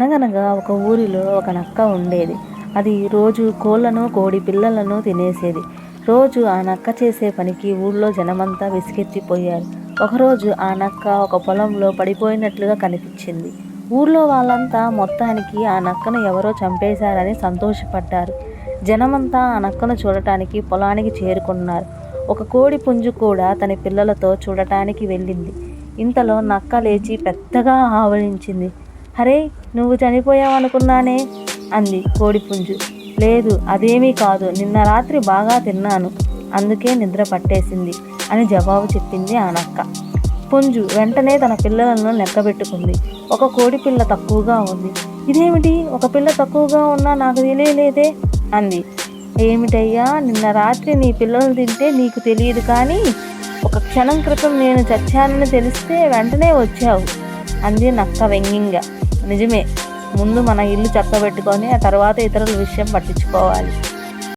అనగనగా ఒక ఊరిలో ఒక నక్క ఉండేది. అది రోజు కోళ్లను, కోడి పిల్లలను తినేసేది. రోజు ఆ నక్క చేసే పనికి ఊళ్ళో జనమంతా విసిగెత్తిపోయారు. ఒకరోజు ఆ నక్క ఒక పొలంలో పడిపోయినట్లుగా కనిపించింది. ఊర్లో వాళ్ళంతా మొత్తానికి ఆ నక్కను ఎవరో చంపేశారని సంతోషపడ్డారు. జనమంతా ఆ నక్కను చూడటానికి పొలానికి చేరుకున్నారు. ఒక కోడి పుంజు కూడా తన పిల్లలతో చూడటానికి వెళ్ళింది. ఇంతలో నక్క లేచి పెద్దగా ఆవలించింది. "హరే, నువ్వు చనిపోయావనుకున్నానే" అంది కోడిపుంజు. "లేదు, అదేమీ కాదు. నిన్న రాత్రి బాగా తిన్నాను. అందుకే నిద్ర పట్టేసింది" అని జవాబు చెప్పింది ఆ నక్క. పుంజు వెంటనే తన పిల్లలను లెక్కబెట్టుకుంది. ఒక కోడి పిల్ల తక్కువగా ఉంది. "ఇదేమిటి, ఒక పిల్ల తక్కువగా ఉన్నా నాకు తెలియలేదే" అంది. "ఏమిటయ్యా, నిన్న రాత్రి నీ పిల్లలు తింటే నీకు తెలియదు, కానీ ఒక క్షణం క్రితం నేను చచ్చానని తెలిస్తే వెంటనే వచ్చావు" అంది నక్క వ్యంగ్యంగా. "నిజమే. ముందు మన ఇల్లు చక్కబెట్టుకొని ఆ తర్వాత ఇతరుల విషయం పట్టించుకోవాలి"